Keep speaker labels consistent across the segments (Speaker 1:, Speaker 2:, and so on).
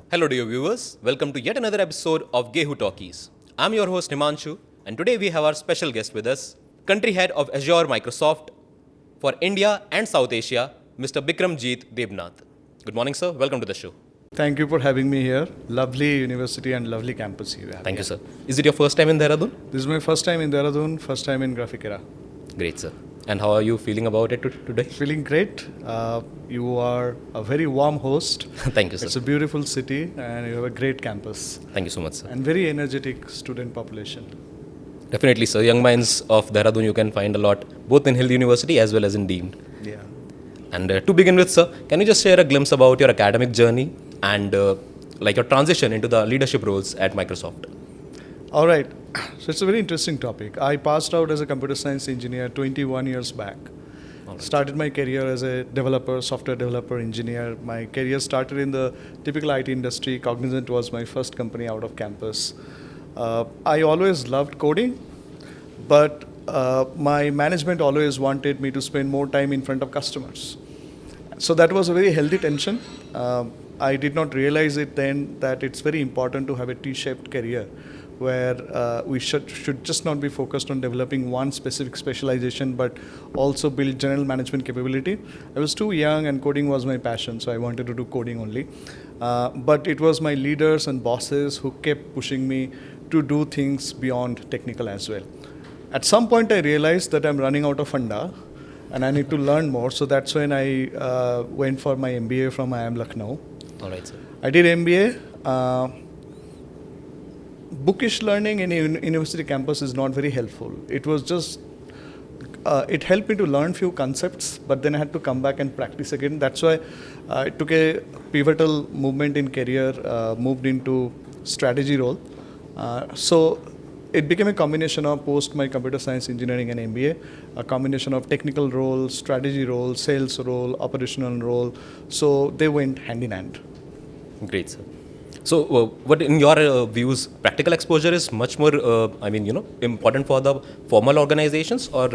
Speaker 1: Hello, dear viewers. Welcome to yet another episode of Gehu Talkies. I'm your host Himanshu, and today we have our special guest with us, country head of Azure Microsoft for India and South Asia, Mr. Bikramjit Debnath. Good morning, sir. Welcome to the show.
Speaker 2: Thank you for having me here. Lovely university and lovely campus you have.
Speaker 1: Thank you, sir. Is it your first time in Dehradun?
Speaker 2: This is my first time in Dehradun, first time in Graphicera.
Speaker 1: Great, sir. And how are you feeling about it today?
Speaker 2: Feeling great. You are a very warm host.
Speaker 1: Thank you, sir.
Speaker 2: It's a beautiful city and you have a great campus.
Speaker 1: Thank you so much, sir.
Speaker 2: And very energetic student population.
Speaker 1: Definitely, sir. Young minds of Dehradun you can find a lot, both in Hill University as well as in Deemed.
Speaker 2: Yeah.
Speaker 1: And to begin with, sir, can you just share a glimpse about your academic journey and your transition into the leadership roles at Microsoft?
Speaker 2: All right. So it's a very interesting topic. I passed out as a computer science engineer 21 years back. Right. Started my career as a developer, software developer, engineer. My career started in the typical IT industry. Cognizant was my first company out of campus. I always loved coding, but my management always wanted me to spend more time in front of customers. So that was a very healthy tension. I did not realize it then that it's very important to have a T-shaped career where we should just not be focused on developing one specific specialization, but also build general management capability. I was too young and coding was my passion, so I wanted to do coding only. But it was my leaders and bosses who kept pushing me to do things beyond technical as well. At some point, I realized that I'm running out of funda and I need to learn more. So that's when I went for my MBA from IIM Lucknow.
Speaker 1: All right, sir.
Speaker 2: I did MBA. Bookish learning in a university campus is not very helpful. It was just, it helped me to learn few concepts, but then I had to come back and practice again. That's why I took a pivotal movement in career, moved into strategy role. So it became a combination of post my computer science engineering and MBA, a combination of technical role, strategy role, sales role, operational role. So they went hand in hand.
Speaker 1: Great, sir. So, what in your views, practical exposure is much more, important for the formal organizations, or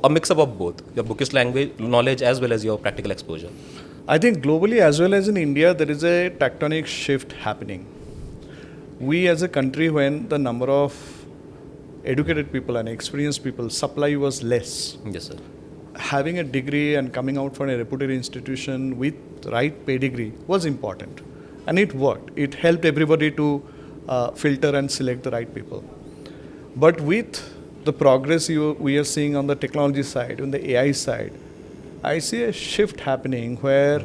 Speaker 1: a mix-up of both, your bookish language knowledge as well as your practical exposure?
Speaker 2: I think globally as well as in India, there is a tectonic shift happening. We as a country, when the number of educated people and experienced people, supply was less.
Speaker 1: Yes, sir.
Speaker 2: Having a degree and coming out from a reputed institution with right pedigree was important. And it worked. It helped everybody to filter and select the right people. But with the progress we are seeing on the technology side, on the AI side, I see a shift happening where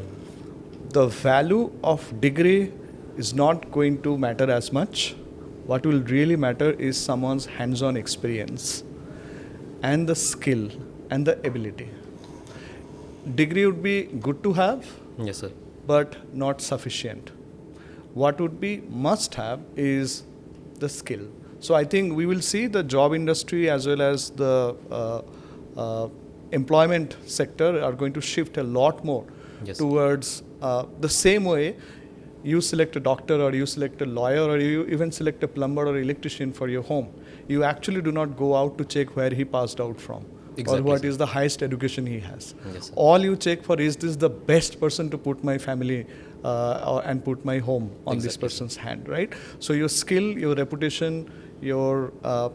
Speaker 2: the value of degree is not going to matter as much. What will really matter is someone's hands-on experience and the skill and the ability. Degree would be good to have,
Speaker 1: yes, sir,
Speaker 2: but not sufficient. What would be must have is the skill. So I think we will see the job industry as well as the employment sector are going to shift a lot more towards the same way you select a doctor or you select a lawyer or you even select a plumber or electrician for your home. You actually do not go out to check where he passed out from. Exactly, or what is the highest education he has. Yes, all you check for is this the best person to put my family and put my home on this person's hand, right? So your skill, your reputation, your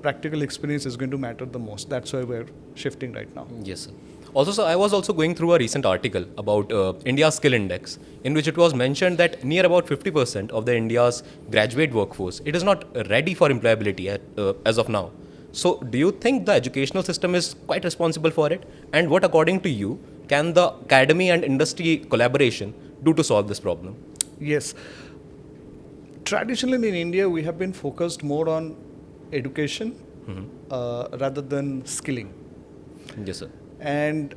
Speaker 2: practical experience is going to matter the most. That's why we're shifting right now.
Speaker 1: Yes, sir. Also, sir, I was also going through a recent article about India's skill index, in which it was mentioned that near about 50% of the India's graduate workforce, it is not ready for employability as of now. So, do you think the educational system is quite responsible for it? And what, according to you, can the academy and industry collaboration do to solve this problem?
Speaker 2: Yes. Traditionally in India, we have been focused more on education rather than skilling.
Speaker 1: Yes, sir.
Speaker 2: And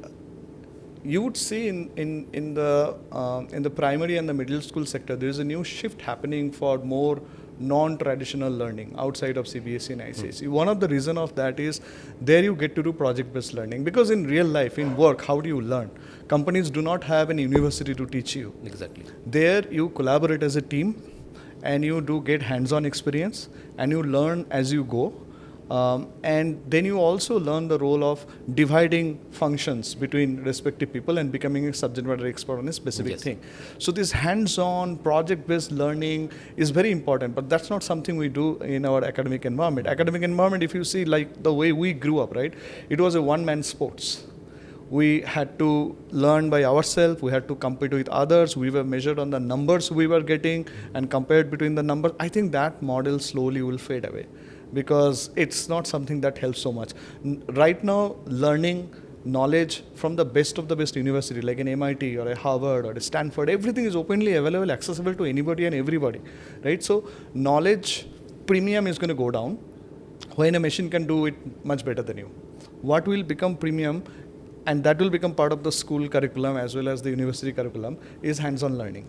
Speaker 2: you would see in the primary and the middle school sector, there is a new shift happening for more non-traditional learning outside of CBSE and ICSE. One of the reason of that is there you get to do project-based learning, because in real life, in work, how do you learn? Companies do not have an university to teach you.
Speaker 1: Exactly.
Speaker 2: There you collaborate as a team and you do get hands-on experience and you learn as you go. And then you also learn the role of dividing functions between respective people and becoming a subject matter expert on a specific
Speaker 1: Yes.
Speaker 2: thing. So this hands-on project-based learning is very important, but that's not something we do in our academic environment. Academic environment, if you see like the way we grew up, right, it was a one-man sports. We had to learn by ourselves, we had to compete with others, we were measured on the numbers we were getting and compared between the numbers. I think that model slowly will fade away because it's not something that helps so much. Right now, learning knowledge from the best of the best university like an MIT or a Harvard or a Stanford, everything is openly available, accessible to anybody and everybody, right? So knowledge premium is going to go down when a machine can do it much better than you. What will become premium, and that will become part of the school curriculum as well as the university curriculum, is hands-on learning.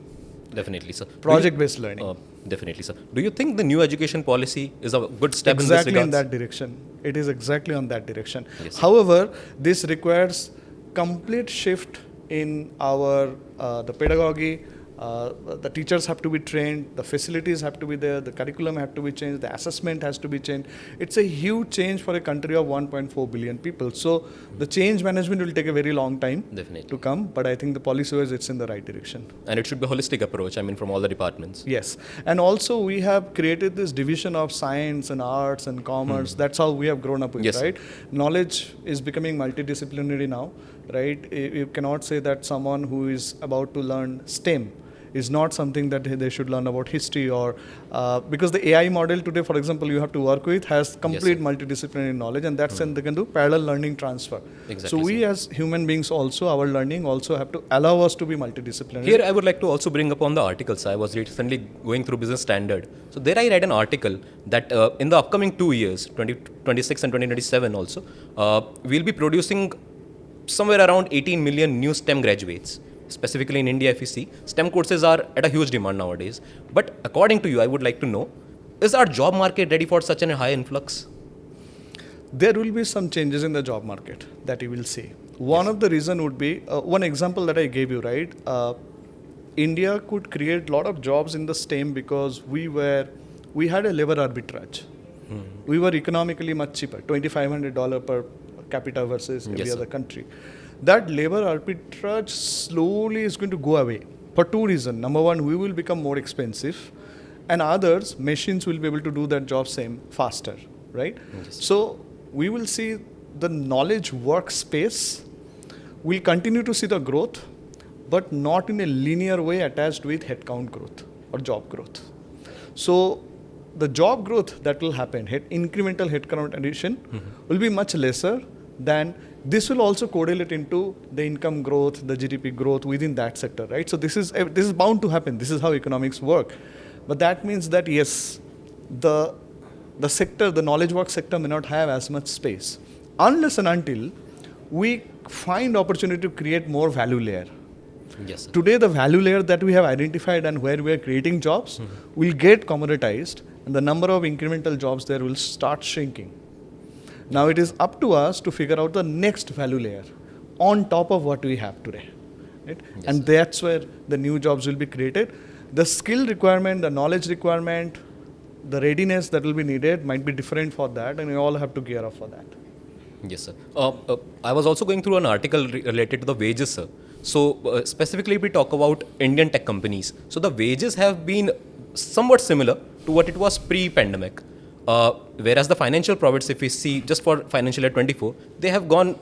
Speaker 1: Definitely, sir.
Speaker 2: Project-based learning.
Speaker 1: Definitely, sir. Do you think the new education policy is a good step
Speaker 2: Exactly
Speaker 1: in this
Speaker 2: in
Speaker 1: regard?
Speaker 2: that direction. It is exactly on that direction.
Speaker 1: Yes, sir.
Speaker 2: However, this requires complete shift in our the pedagogy. The teachers have to be trained, the facilities have to be there, the curriculum have to be changed, the assessment has to be changed. It's a huge change for a country of 1.4 billion people. So the change management will take a very long time
Speaker 1: Definitely.
Speaker 2: to come, but I think the policy-wise it's in the right direction.
Speaker 1: And it should be a holistic approach, I mean, from all the departments.
Speaker 2: Yes, and also we have created this division of science and arts and commerce. That's how we have grown up with,
Speaker 1: Yes, sir.
Speaker 2: right? Knowledge is becoming multidisciplinary now, right? You cannot say that someone who is about to learn STEM is not something that they should learn about history or because the AI model today, for example, you have to work with has complete
Speaker 1: sir.
Speaker 2: multidisciplinary knowledge, and that's when they can do parallel learning transfer.
Speaker 1: Exactly,
Speaker 2: So we
Speaker 1: sir.
Speaker 2: as human beings also, our learning also have to allow us to be multidisciplinary.
Speaker 1: Here, I would like to also bring upon the articles. I was recently going through Business Standard. So there I read an article that in the upcoming 2 years, 2026 and 2027 also, we'll be producing somewhere around 18 million new STEM graduates. Specifically in India, if you see, STEM courses are at a huge demand nowadays. But according to you, I would like to know, is our job market ready for such a high influx?
Speaker 2: There will be some changes in the job market that you will see. One of the reason would be, one example that I gave you, right? India could create a lot of jobs in the STEM because we had a labor arbitrage. We were economically much cheaper, $2,500 per capita versus every
Speaker 1: Yes,
Speaker 2: other
Speaker 1: sir.
Speaker 2: country. That labor arbitrage slowly is going to go away for two reasons. Number one, we will become more expensive, and others, machines will be able to do that job same faster, right?
Speaker 1: Yes.
Speaker 2: So we will see the knowledge workspace will continue to see the growth, but not in a linear way attached with headcount growth or job growth. So the job growth that will happen, incremental headcount addition, will be much lesser than this will also correlate into the income growth, the GDP growth within that sector, right? So this is bound to happen. This is how economics work. But that means that yes, the sector, the knowledge work sector may not have as much space unless and until we find opportunity to create more value layer.
Speaker 1: Yes, sir.
Speaker 2: Today, the value layer that we have identified and where we are creating jobs will get commoditized, and the number of incremental jobs there will start shrinking. Now it is up to us to figure out the next value layer on top of what we have today, right?
Speaker 1: Yes,
Speaker 2: And that's where the new jobs will be created. The skill requirement, the knowledge requirement, the readiness that will be needed might be different for that, and we all have to gear up for that.
Speaker 1: Yes, sir. I was also going through an article related to the wages, sir. So specifically, we talk about Indian tech companies. So the wages have been somewhat similar to what it was pre-pandemic. Whereas the financial profits, if we see just for financial year 24, they have gone,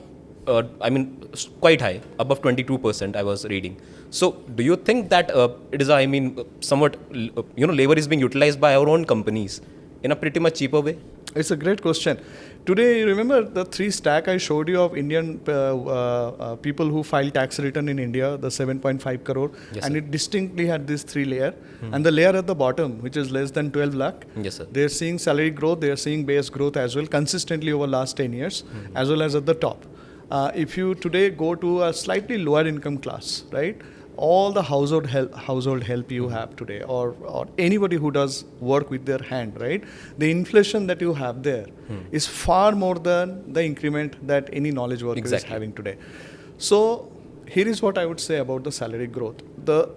Speaker 1: quite high, above 22%, I was reading. So do you think that it is, somewhat, labor is being utilized by our own companies in a pretty much cheaper way?
Speaker 2: It's a great question. Today, you remember the 3 stack I showed you of Indian people who filed tax return in India, the 7.5 crore,
Speaker 1: Yes,
Speaker 2: and
Speaker 1: sir.
Speaker 2: it distinctly had these 3 layer. And the layer at the bottom, which is less than 12 lakh,
Speaker 1: Yes, sir.
Speaker 2: they're seeing salary growth, they're seeing base growth as well, consistently over last 10 years, as well as at the top. If you today go to a slightly lower income class, right? All the household help you have today, or anybody who does work with their hand, right? The inflation that you have there is far more than the increment that any knowledge worker is
Speaker 1: Exactly.
Speaker 2: having today. So here is what I would say about the salary growth. The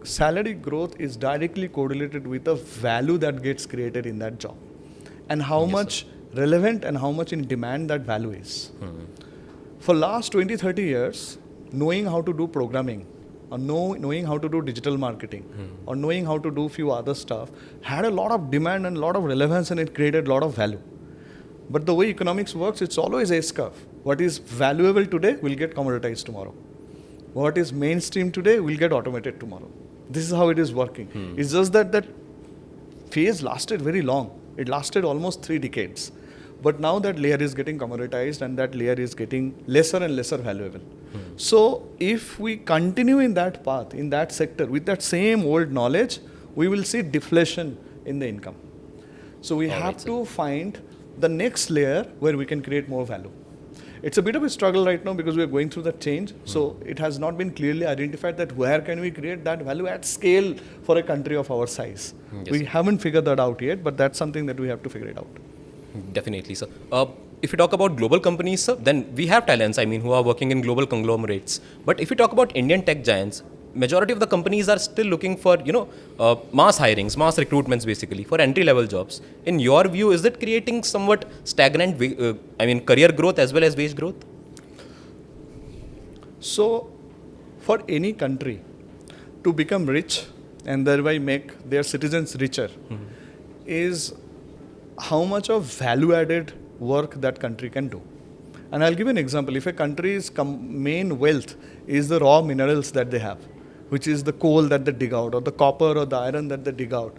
Speaker 2: salary growth is directly correlated with the value that gets created in that job, and how
Speaker 1: Yes,
Speaker 2: much relevant and how much in demand that value is. For last 20, 30 years, knowing how to do programming, or knowing how to do digital marketing, or knowing how to do few other stuff, had a lot of demand and a lot of relevance, and it created a lot of value. But the way economics works, it's always a S-curve. What is valuable today will get commoditized tomorrow. What is mainstream today will get automated tomorrow. This is how it is working. It's just that phase lasted very long. It lasted almost 3 decades. But now that layer is getting commoditized and that layer is getting lesser and lesser valuable. So if we continue in that path, in that sector, with that same old knowledge, we will see deflation in the income. So we have to find the next layer where we can create more value. It's a bit of a struggle right now because we are going through that change. So it has not been clearly identified that where can we create that value at scale for a country of our size. We haven't figured that out yet, but that's something that we have to figure it out.
Speaker 1: Definitely, sir. If you talk about global companies, sir, then we have talents, who are working in global conglomerates. But if you talk about Indian tech giants, majority of the companies are still looking for, mass hirings, mass recruitments basically for entry-level jobs. In your view, is it creating somewhat stagnant, career growth as well as wage growth?
Speaker 2: So, for any country to become rich and thereby make their citizens richer is how much of value-added work that country can do. And I'll give you an example. If a country's main wealth is the raw minerals that they have, which is the coal that they dig out, or the copper or the iron that they dig out,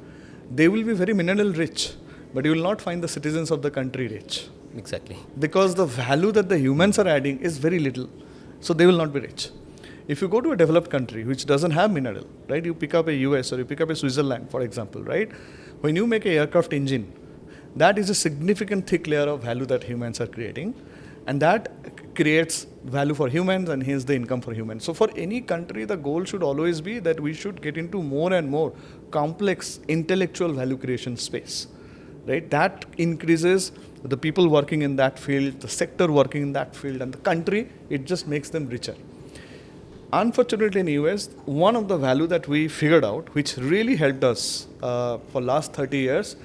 Speaker 2: they will be very mineral rich, but you will not find the citizens of the country rich.
Speaker 1: Exactly.
Speaker 2: Because the value that the humans are adding is very little, so they will not be rich. If you go to a developed country which doesn't have mineral, right? You pick up a US or you pick up a Switzerland, for example, right? When you make an aircraft engine, that is a significant thick layer of value that humans are creating. And that creates value for humans and hence the income for humans. So for any country, the goal should always be that we should get into more and more complex intellectual value creation space. Right? That increases the people working in that field, the sector working in that field, and the country, it just makes them richer. Unfortunately in the US, one of the value that we figured out, which really helped us for last 30 years,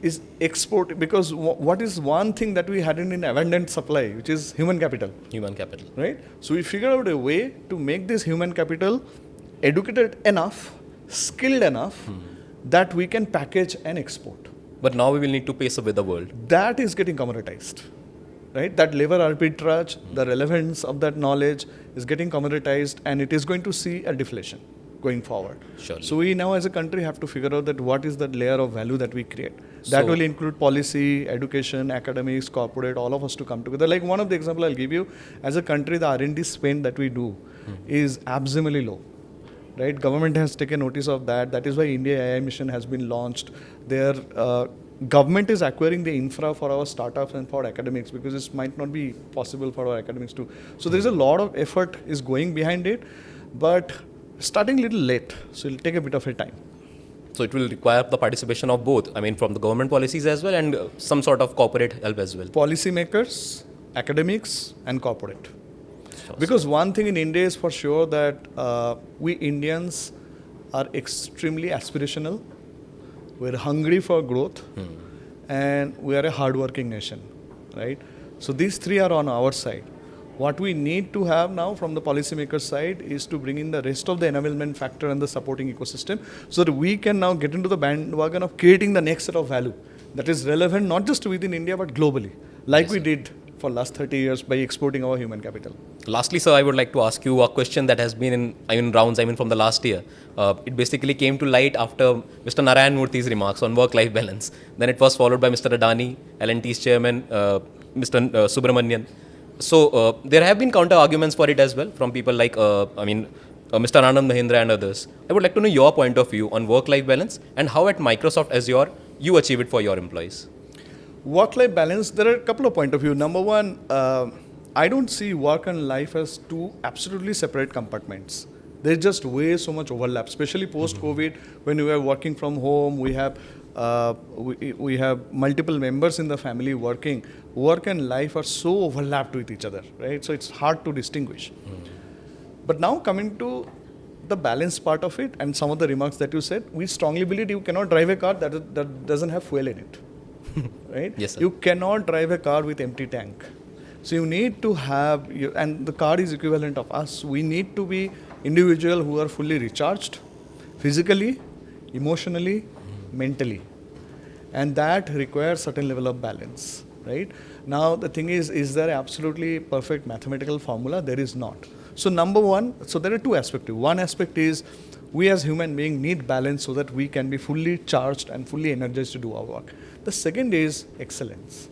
Speaker 2: is export, because what is one thing that we hadn't in abundant supply, which is human capital.
Speaker 1: Human capital.
Speaker 2: Right? So we figured out a way to make this human capital educated enough, skilled enough, that we can package and export.
Speaker 1: But now we will need to pace up with the world.
Speaker 2: That is getting commoditized. Right? That labor arbitrage, the relevance of that knowledge is getting commoditized, and it is going to see a deflation going forward.
Speaker 1: Surely.
Speaker 2: So we now as a country have to figure out that what is the layer of value that we create. That will include policy, education, academics, corporate, all of us to come together. Like one of the example I'll give you, as a country, the R&D spend that we do is abysmally low. Right? Government has taken notice of that. That is why India AI mission has been launched. Their government is acquiring the infra for our startups and for academics, because this might not be possible for our academics too. So there is a lot of effort is going behind it, but starting a little late. So it will take a bit of a time.
Speaker 1: So it will require the participation of both, from the government policies as well and some sort of corporate help as well.
Speaker 2: Policymakers, academics, and corporate. Because one thing in India is for sure that we Indians are extremely aspirational. We're hungry for growth, and we are a hardworking nation, right? So these three are on our side. What we need to have now from the policymaker side is to bring in the rest of the enablement factor and the supporting ecosystem, so that we can now get into the bandwagon of creating the next set of value that is relevant not just within India but globally, like we did for last 30 years by exporting our human capital.
Speaker 1: Lastly, sir, I would like to ask you a question that has been in rounds, from the last year. It basically came to light after Mr. Narayan Murthy's remarks on work-life balance. Then it was followed by Mr. Adani, L&T's chairman, Mr. Subramanian. So there have been counter arguments for it as well from people like, Mr. Anand Mahindra and others. I would like to know your point of view on work-life balance and how at Microsoft Azure you achieve it for your employees.
Speaker 2: Work-life balance, there are a couple of points of view. Number one, I don't see work and life as two absolutely separate compartments. There's just way so much overlap, especially post-COVID, when we are working from home, we have multiple members in the family working. Work and life are so overlapped with each other, right? So it's hard to distinguish. But now coming to the balance part of it and some of the remarks that you said, we strongly believe you cannot drive a car that doesn't have fuel in it. right?
Speaker 1: Yes, sir.
Speaker 2: You cannot drive a car with empty tank. So you need to have, and the car is equivalent of us. We need to be individual who are fully recharged, physically, emotionally, mentally, and that requires certain level of balance, right? Now the thing is there absolutely perfect mathematical formula? There is not. So number one, so there are two aspects. One aspect is we as human beings need balance so that we can be fully charged and fully energized to do our work. The second is excellence.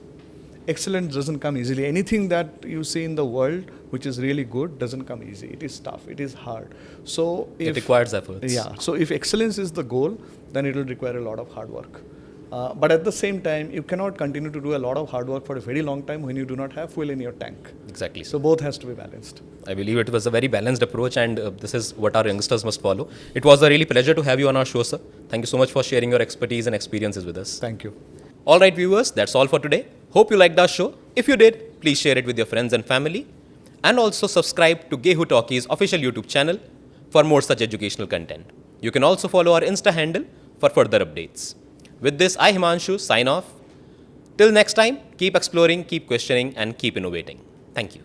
Speaker 2: Excellence doesn't come easily. Anything that you see in the world which is really good doesn't come easy. It is tough. It is hard. So
Speaker 1: It requires efforts.
Speaker 2: Yeah. So if excellence is the goal, then it will require a lot of hard work. But at the same time, you cannot continue to do a lot of hard work for a very long time when you do not have fuel in your tank.
Speaker 1: Exactly.
Speaker 2: So both has to be balanced.
Speaker 1: I believe it was a very balanced approach, and this is what our youngsters must follow. It was a really pleasure to have you on our show, sir. Thank you so much for sharing your expertise and experiences with us.
Speaker 2: Thank you.
Speaker 1: All right, viewers, that's all for today. Hope you liked our show. If you did, please share it with your friends and family. And also subscribe to Gehu Talkies official YouTube channel for more such educational content. You can also follow our Insta handle for further updates. With this, I, Himanshu, sign off. Till next time, keep exploring, keep questioning, and keep innovating. Thank you.